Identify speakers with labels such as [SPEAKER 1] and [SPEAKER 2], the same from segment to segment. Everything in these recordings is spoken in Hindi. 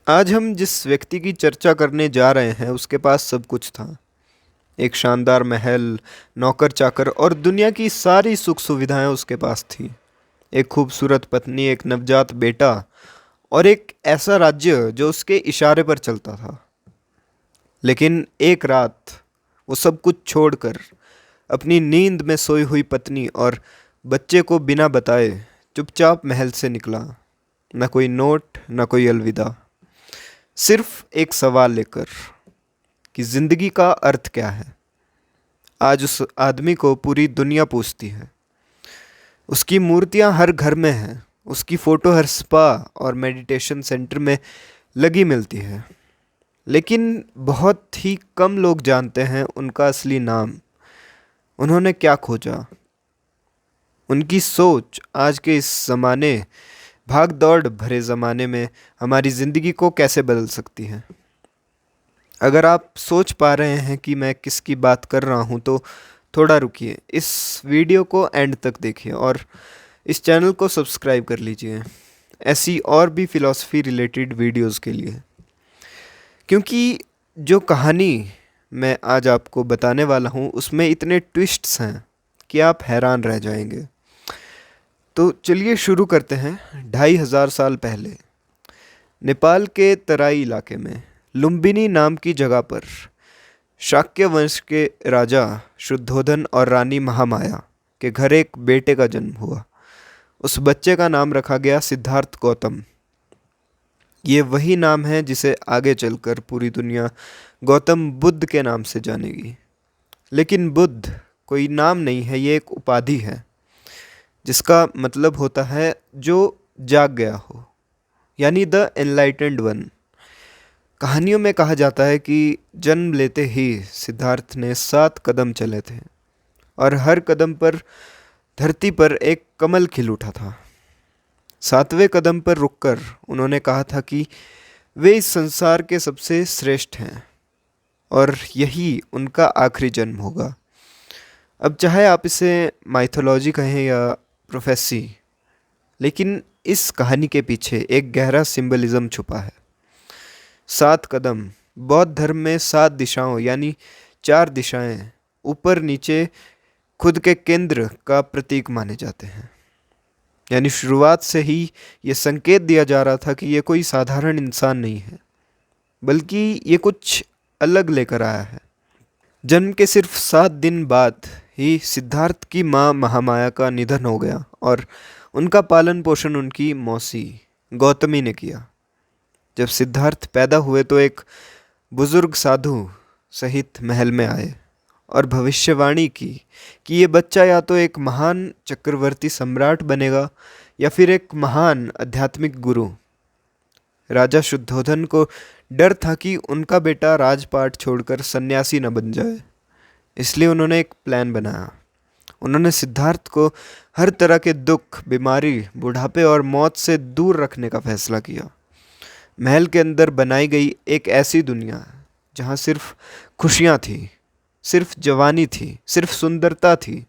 [SPEAKER 1] आज हम जिस व्यक्ति की चर्चा करने जा रहे हैं उसके पास सब कुछ था। एक शानदार महल, नौकर चाकर और दुनिया की सारी सुख सुविधाएं उसके पास थी। एक खूबसूरत पत्नी, एक नवजात बेटा और एक ऐसा राज्य जो उसके इशारे पर चलता था। लेकिन एक रात वो सब कुछ छोड़कर अपनी नींद में सोई हुई पत्नी और बच्चे को बिना बताए चुपचाप महल से निकला। न कोई नोट, न कोई अलविदा, सिर्फ एक सवाल लेकर कि जिंदगी का अर्थ क्या है। आज उस आदमी को पूरी दुनिया पूछती है। उसकी मूर्तियां हर घर में हैं, उसकी फोटो हर स्पा और मेडिटेशन सेंटर में लगी मिलती है। लेकिन बहुत ही कम लोग जानते हैं उनका असली नाम। उन्होंने क्या खोजा, उनकी सोच आज के इस ज़माने, भाग दौड़ भरे ज़माने में हमारी ज़िंदगी को कैसे बदल सकती है। अगर आप सोच पा रहे हैं कि मैं किसकी बात कर रहा हूँ तो थोड़ा रुकिए, इस वीडियो को एंड तक देखिए और इस चैनल को सब्सक्राइब कर लीजिए ऐसी और भी फ़िलॉसफ़ी रिलेटेड वीडियोस के लिए। क्योंकि जो कहानी मैं आज आपको बताने वाला हूँ उसमें इतने ट्विस्ट्स हैं कि आप हैरान रह जाएंगे। तो चलिए शुरू करते हैं। 2500 साल पहले नेपाल के तराई इलाके में लुम्बिनी नाम की जगह पर शाक्य वंश के राजा शुद्धोधन और रानी महामाया के घर एक बेटे का जन्म हुआ। उस बच्चे का नाम रखा गया सिद्धार्थ गौतम। ये वही नाम है जिसे आगे चलकर पूरी दुनिया गौतम बुद्ध के नाम से जानेगी। लेकिन बुद्ध कोई नाम नहीं है, ये एक उपाधि है जिसका मतलब होता है जो जाग गया हो, यानी द एनलाइटेंड वन। कहानियों में कहा जाता है कि जन्म लेते ही सिद्धार्थ ने 7 कदम चले थे और हर कदम पर धरती पर एक कमल खिल उठा था। 7वें कदम पर रुककर उन्होंने कहा था कि वे इस संसार के सबसे श्रेष्ठ हैं और यही उनका आखिरी जन्म होगा। अब चाहे आप इसे माइथोलॉजी कहें या प्रोफेसी, लेकिन इस कहानी के पीछे एक गहरा सिंबलिज्म छुपा है। 7 कदम बौद्ध धर्म में 7 दिशाओं यानी 4 दिशाएं, ऊपर नीचे, खुद के केंद्र का प्रतीक माने जाते हैं। यानी शुरुआत से ही ये संकेत दिया जा रहा था कि ये कोई साधारण इंसान नहीं है, बल्कि ये कुछ अलग लेकर आया है। जन्म के सिर्फ 7 दिन बाद ही सिद्धार्थ की माँ महामाया का निधन हो गया और उनका पालन पोषण उनकी मौसी गौतमी ने किया। जब सिद्धार्थ पैदा हुए तो एक बुजुर्ग साधु सहित महल में आए और भविष्यवाणी की कि ये बच्चा या तो एक महान चक्रवर्ती सम्राट बनेगा या फिर एक महान आध्यात्मिक गुरु। राजा शुद्धोधन को डर था कि उनका बेटा राजपाट छोड़कर सन्यासी न बन जाए, इसलिए उन्होंने एक प्लान बनाया। उन्होंने सिद्धार्थ को हर तरह के दुख, बीमारी, बुढ़ापे और मौत से दूर रखने का फैसला किया। महल के अंदर बनाई गई एक ऐसी दुनिया जहाँ सिर्फ खुशियाँ थी, सिर्फ जवानी थी, सिर्फ सुंदरता थी।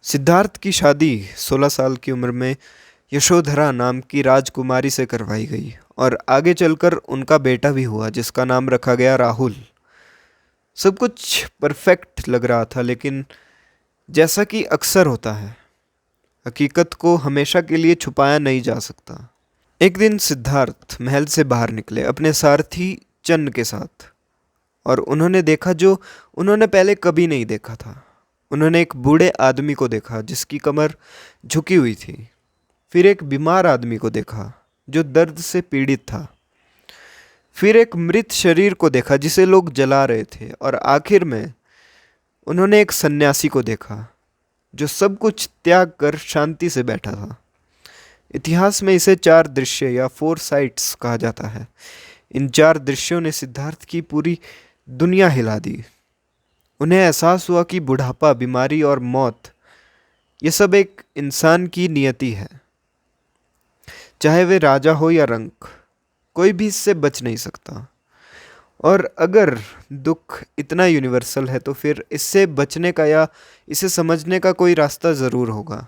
[SPEAKER 1] सिद्धार्थ की शादी 16 साल की उम्र में यशोधरा नाम की राजकुमारी से करवाई गई और आगे चलकर उनका बेटा भी हुआ जिसका नाम रखा गया राहुल। सब कुछ परफेक्ट लग रहा था, लेकिन जैसा कि अक्सर होता है, हकीकत को हमेशा के लिए छुपाया नहीं जा सकता। एक दिन सिद्धार्थ महल से बाहर निकले अपने सारथी चन्न के साथ और उन्होंने देखा जो उन्होंने पहले कभी नहीं देखा था। उन्होंने एक बूढ़े आदमी को देखा जिसकी कमर झुकी हुई थी। फिर एक बीमार आदमी को देखा जो दर्द से पीड़ित था। फिर एक मृत शरीर को देखा जिसे लोग जला रहे थे और आखिर में उन्होंने एक सन्यासी को देखा जो सब कुछ त्याग कर शांति से बैठा था। इतिहास में इसे 4 दृश्य या 4 साइट्स कहा जाता है। इन 4 दृश्यों ने सिद्धार्थ की पूरी दुनिया हिला दी। उन्हें एहसास हुआ कि बुढ़ापा, बीमारी और मौत, ये सब एक इंसान की नियति है। चाहे वे राजा हो या रंक, कोई भी इससे बच नहीं सकता। और अगर दुख इतना यूनिवर्सल है तो फिर इससे बचने का या इसे समझने का कोई रास्ता ज़रूर होगा।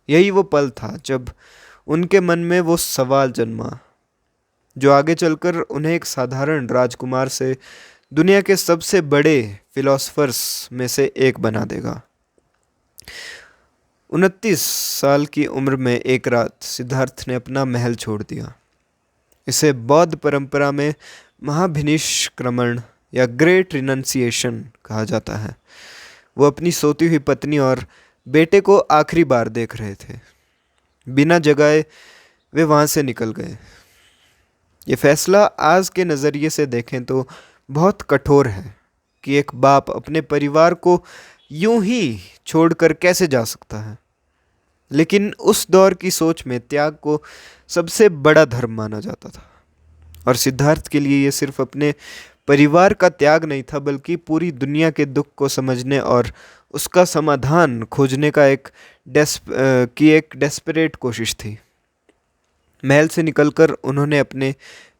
[SPEAKER 1] यही वो पल था जब उनके मन में वो सवाल जन्मा जो आगे चलकर उन्हें एक साधारण राजकुमार से दुनिया के सबसे बड़े फिलोसफर्स में से एक बना देगा। 29 साल की उम्र में एक रात सिद्धार्थ ने अपना महल छोड़ दिया। इसे बौद्ध परंपरा में महाभिनिष्क्रमण या ग्रेट रिनंसिएशन कहा जाता है। वो अपनी सोती हुई पत्नी और बेटे को आखिरी बार देख रहे थे। बिना जगाए वे वहाँ से निकल गए। ये फैसला आज के नज़रिए से देखें तो बहुत कठोर है कि एक बाप अपने परिवार को यूं ही छोड़कर कैसे जा सकता है। लेकिन उस दौर की सोच में त्याग को सबसे बड़ा धर्म माना जाता था। और सिद्धार्थ के लिए ये सिर्फ अपने परिवार का त्याग नहीं था, बल्कि पूरी दुनिया के दुख को समझने और उसका समाधान खोजने का एक डेस्परेट कोशिश थी। महल से निकलकर उन्होंने अपने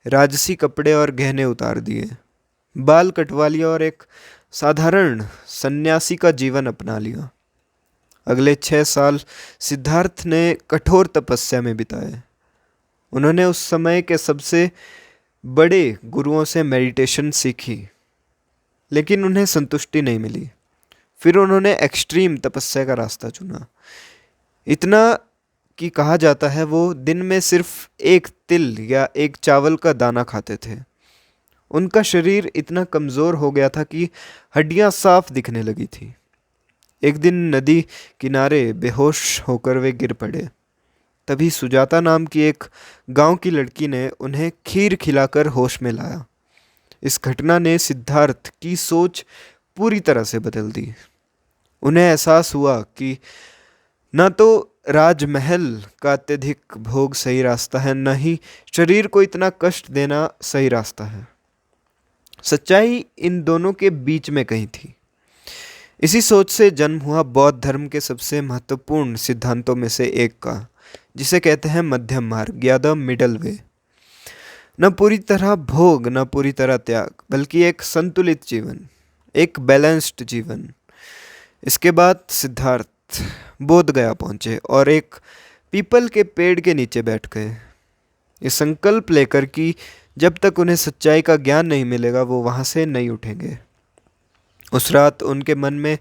[SPEAKER 1] राजसी कपड़े और गहने उतार दिए, बाल कटवा लिया और एक साधारण सन्यासी का जीवन अपना लिया। अगले 6 साल सिद्धार्थ ने कठोर तपस्या में बिताए। उन्होंने उस समय के सबसे बड़े गुरुओं से मेडिटेशन सीखी, लेकिन उन्हें संतुष्टि नहीं मिली। फिर उन्होंने एक्सट्रीम तपस्या का रास्ता चुना। इतना कि कहा जाता है वो दिन में सिर्फ एक तिल या एक चावल का दाना खाते थे। उनका शरीर इतना कमज़ोर हो गया था कि हड्डियां साफ दिखने लगी थी। एक दिन नदी किनारे बेहोश होकर वे गिर पड़े। तभी सुजाता नाम की एक गांव की लड़की ने उन्हें खीर खिलाकर होश में लाया। इस घटना ने सिद्धार्थ की सोच पूरी तरह से बदल दी। उन्हें एहसास हुआ कि न तो राजमहल का अत्यधिक भोग सही रास्ता है, न ही शरीर को इतना कष्ट देना सही रास्ता है। सच्चाई इन दोनों के बीच में कहीं थी। इसी सोच से जन्म हुआ बौद्ध धर्म के सबसे महत्वपूर्ण सिद्धांतों में से एक का, जिसे कहते हैं मध्यम मार्ग या द मिडल वे। न पूरी तरह भोग, न पूरी तरह त्याग, बल्कि एक संतुलित जीवन, एक बैलेंस्ड जीवन। इसके बाद सिद्धार्थ बोध गया पहुंचे और एक पीपल के पेड़ के नीचे बैठ गए, ये संकल्प लेकर कि जब तक उन्हें सच्चाई का ज्ञान नहीं मिलेगा वो वहाँ से नहीं उठेंगे। उस रात उनके मन में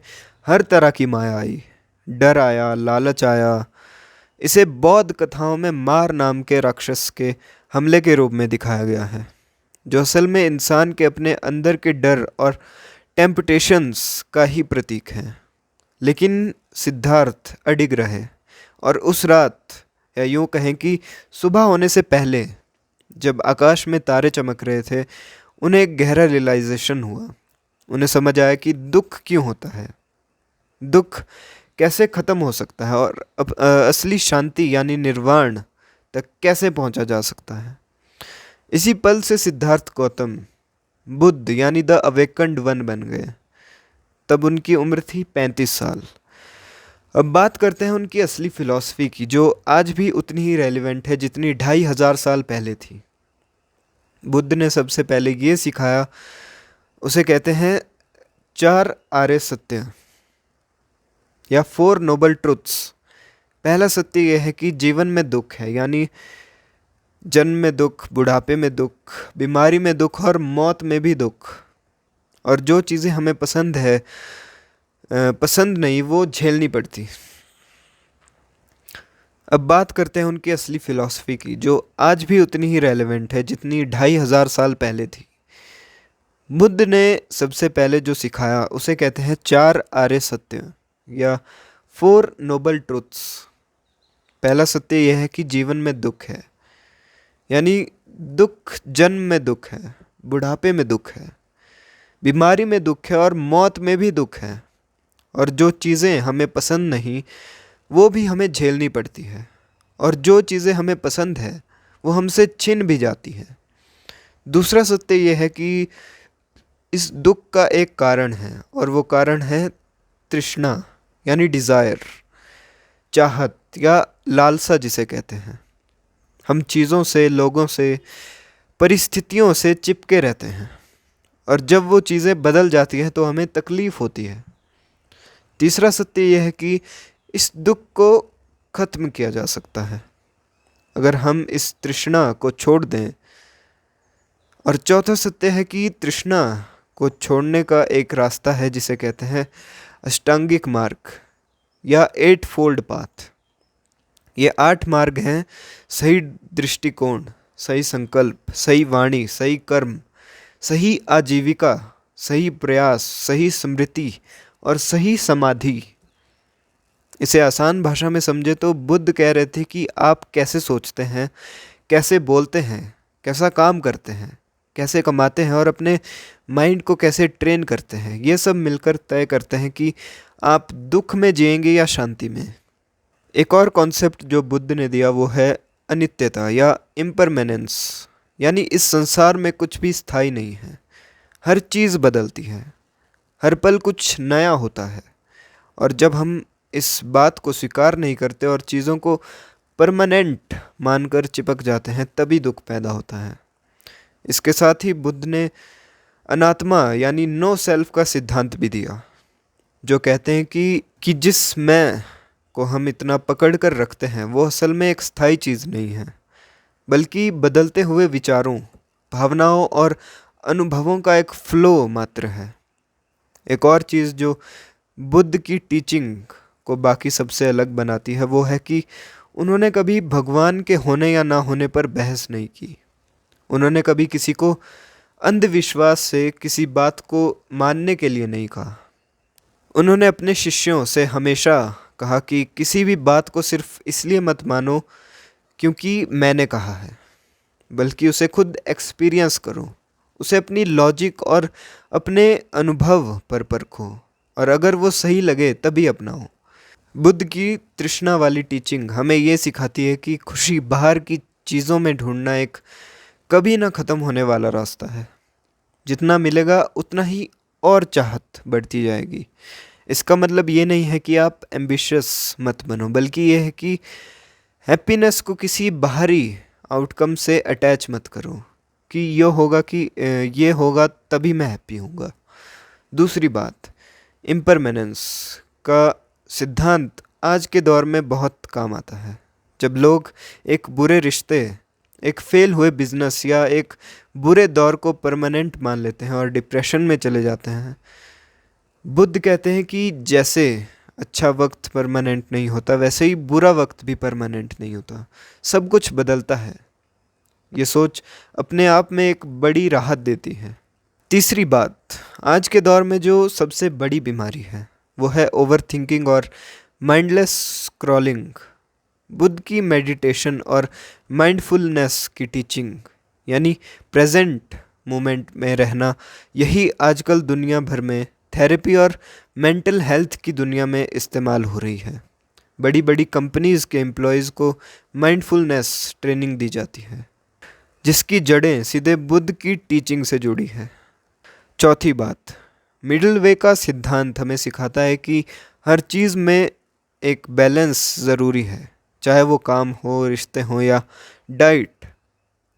[SPEAKER 1] हर तरह की माया आई, डर आया, लालच आया। इसे बौद्ध कथाओं में मार नाम के राक्षस के हमले के रूप में दिखाया गया है, जो असल में इंसान के अपने अंदर के डर और टेम्पटेशंस का ही प्रतीक है। लेकिन सिद्धार्थ अडिग रहे और उस रात, या यूँ कहें कि सुबह होने से पहले, जब आकाश में तारे चमक रहे थे, उन्हें एक गहरा रियलाइजेशन हुआ। उन्हें समझ आया कि दुख क्यों होता है, दुख कैसे ख़त्म हो सकता है और असली शांति यानी निर्वाण तक कैसे पहुंचा जा सकता है। इसी पल से सिद्धार्थ गौतम बुद्ध यानी द अवेकन्ड वन बन गए। तब उनकी उम्र थी 35 साल। अब बात करते हैं उनकी असली फ़िलॉसफ़ी की, जो आज भी उतनी ही रेलिवेंट है जितनी 2500 साल पहले थी। बुद्ध ने सबसे पहले ये सिखाया, उसे कहते हैं 4 आर्य सत्य या 4 नोबल ट्रुथ्स। पहला सत्य यह है कि जीवन में दुख है, यानी जन्म में दुख, बुढ़ापे में दुख, बीमारी में दुख और मौत में भी दुख। और जो चीज़ें हमें पसंद नहीं, वो झेलनी पड़ती। अब बात करते हैं उनकी असली फ़िलॉसफ़ी की, जो आज भी उतनी ही रेलेवेंट है जितनी 2500 साल पहले थी। बुद्ध ने सबसे पहले जो सिखाया उसे कहते हैं 4 आर्य सत्य या 4 नोबल ट्रुथ्स। पहला सत्य यह है कि जीवन में दुख है, यानी दुख जन्म में दुख है, बुढ़ापे में दुख है, बीमारी में दुख है और मौत में भी दुख है। और जो चीज़ें हमें पसंद नहीं वो भी हमें झेलनी पड़ती है, और जो चीज़ें हमें पसंद है वो हमसे छिन भी जाती है। दूसरा सत्य यह है कि इस दुख का एक कारण है, और वो कारण है तृष्णा यानी डिज़ायर, चाहत या लालसा जिसे कहते हैं। हम चीज़ों से, लोगों से, परिस्थितियों से चिपके रहते हैं, और जब वो चीज़ें बदल जाती हैं तो हमें तकलीफ़ होती है। तीसरा सत्य यह है कि इस दुख को ख़त्म किया जा सकता है अगर हम इस तृष्णा को छोड़ दें, और चौथा सत्य है कि तृष्णा को छोड़ने का एक रास्ता है जिसे कहते हैं अष्टांगिक मार्ग या एट फोल्ड पाथ। ये 8 मार्ग हैं: सही दृष्टिकोण, सही संकल्प, सही वाणी, सही कर्म, सही आजीविका, सही प्रयास, सही स्मृति और सही समाधि। इसे आसान भाषा में समझे तो बुद्ध कह रहे थे कि आप कैसे सोचते हैं, कैसे बोलते हैं, कैसा काम करते हैं, कैसे कमाते हैं और अपने माइंड को कैसे ट्रेन करते हैं, ये सब मिलकर तय करते हैं कि आप दुख में जिएंगे या शांति में। एक और कॉन्सेप्ट जो बुद्ध ने दिया वो है अनित्यता या इम्परमानेंस, यानी इस संसार में कुछ भी स्थायी नहीं है, हर चीज़ बदलती है, हर पल कुछ नया होता है। और जब हम इस बात को स्वीकार नहीं करते और चीज़ों को परमानेंट मानकर चिपक जाते हैं तभी दुख पैदा होता है। इसके साथ ही बुद्ध ने अनात्मा यानी नो सेल्फ का सिद्धांत भी दिया, जो कहते हैं कि जिस मैं को हम इतना पकड़ कर रखते हैं वो असल में एक स्थायी चीज़ नहीं है, बल्कि बदलते हुए विचारों, भावनाओं और अनुभवों का एक फ्लो मात्र है। एक और चीज़ जो बुद्ध की टीचिंग को बाकी सबसे अलग बनाती है वो है कि उन्होंने कभी भगवान के होने या ना होने पर बहस नहीं की। उन्होंने कभी किसी को अंधविश्वास से किसी बात को मानने के लिए नहीं कहा। उन्होंने अपने शिष्यों से हमेशा कहा कि किसी भी बात को सिर्फ इसलिए मत मानो क्योंकि मैंने कहा है, बल्कि उसे खुद एक्सपीरियंस करो, उसे अपनी लॉजिक और अपने अनुभव पर परखो और अगर वो सही लगे तभी अपनाओ। बुद्ध की तृष्णा वाली टीचिंग हमें ये सिखाती है कि खुशी बाहर की चीज़ों में ढूंढना एक कभी ना ख़त्म होने वाला रास्ता है। जितना मिलेगा उतना ही और चाहत बढ़ती जाएगी। इसका मतलब ये नहीं है कि आप एम्बिशियस मत बनो, बल्कि ये है कि हैप्पीनेस को किसी बाहरी आउटकम से अटैच मत करो कि ये होगा तभी मैं हैप्पी होऊंगा। दूसरी बात, इम्परमानेंस का सिद्धांत आज के दौर में बहुत काम आता है। जब लोग एक बुरे रिश्ते, एक फेल हुए बिजनेस या एक बुरे दौर को परमानेंट मान लेते हैं और डिप्रेशन में चले जाते हैं, बुद्ध कहते हैं कि जैसे अच्छा वक्त परमानेंट नहीं होता वैसे ही बुरा वक्त भी परमानेंट नहीं होता, सब कुछ बदलता है। ये सोच अपने आप में एक बड़ी राहत देती है। तीसरी बात, आज के दौर में जो सबसे बड़ी बीमारी है वो है ओवर थिंकिंग और माइंडलेस स्क्रॉलिंग। बुद्ध की मेडिटेशन और माइंडफुलनेस की टीचिंग यानी प्रेजेंट मोमेंट में रहना, यही आजकल दुनिया भर में थेरेपी और मेंटल हेल्थ की दुनिया में इस्तेमाल हो रही है। बड़ी बड़ी कंपनीज़ के एम्प्लॉयज़ को माइंडफुलनेस ट्रेनिंग दी जाती है, जिसकी जड़ें सीधे बुद्ध की टीचिंग से जुड़ी है। चौथी बात, मिडिल वे का सिद्धांत हमें सिखाता है कि हर चीज़ में एक बैलेंस ज़रूरी है, चाहे वो काम हो, रिश्ते हो या डाइट।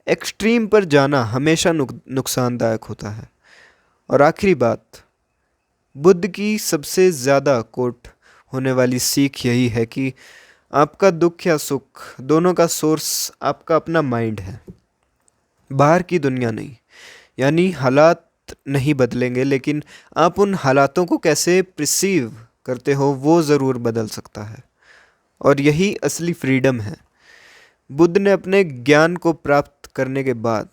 [SPEAKER 1] एक्सट्रीम पर जाना हमेशा नुकसानदायक होता है। और आखिरी बात, बुद्ध की सबसे ज़्यादा कोट होने वाली सीख यही है कि आपका दुख या सुख दोनों का सोर्स आपका अपना माइंड है, बाहर की दुनिया नहीं। यानी हालात नहीं बदलेंगे, लेकिन आप उन हालातों को कैसे प्रिसीव करते हो वो ज़रूर बदल सकता है। और यही असली फ्रीडम है। बुद्ध ने अपने ज्ञान को प्राप्त करने के बाद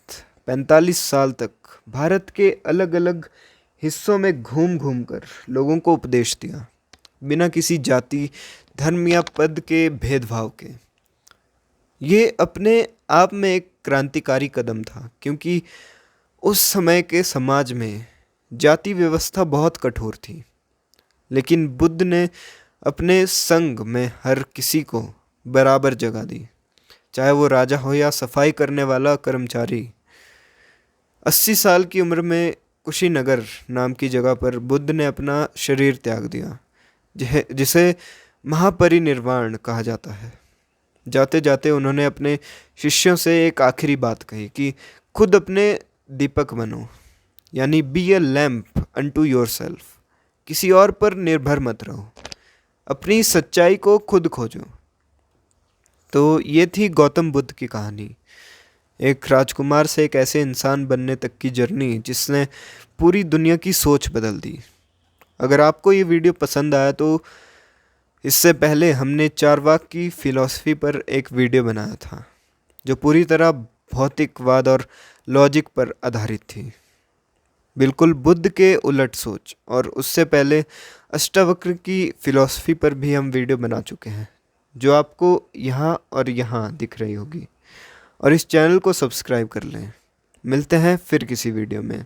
[SPEAKER 1] 45 साल तक भारत के अलग अलग हिस्सों में घूम घूम कर लोगों को उपदेश दिया, बिना किसी जाति, धर्म या पद के भेदभाव के। ये अपने आप में एक क्रांतिकारी कदम था, क्योंकि उस समय के समाज में जाति व्यवस्था बहुत कठोर थी। लेकिन बुद्ध ने अपने संग में हर किसी को बराबर जगह दी, चाहे वो राजा हो या सफाई करने वाला कर्मचारी। 80 साल की उम्र में कुशीनगर नाम की जगह पर बुद्ध ने अपना शरीर त्याग दिया, जिसे महापरिनिर्वाण कहा जाता है। जाते जाते उन्होंने अपने शिष्यों से एक आखिरी बात कही कि खुद अपने दीपक बनो, यानी be a lamp unto yourself. किसी और पर निर्भर मत रहो, अपनी सच्चाई को खुद खोजो। तो ये थी गौतम बुद्ध की कहानी। एक राजकुमार से एक ऐसे इंसान बनने तक की जर्नी जिसने पूरी दुनिया की सोच बदल दी। अगर आपको ये वीडियो पसंद आया तो इससे पहले हमने चारवाक की फ़िलॉसफ़ी पर एक वीडियो बनाया था, जो पूरी तरह भौतिकवाद और लॉजिक पर आधारित थी। बिल्कुल बुद्ध के उलट सोच। और उससे पहले अष्टावक्र की फ़िलॉसफ़ी पर भी हम वीडियो बना चुके हैं, जो आपको यहाँ और यहाँ दिख रही होगी। और इस चैनल को सब्सक्राइब कर लें। मिलते हैं फिर किसी वीडियो में।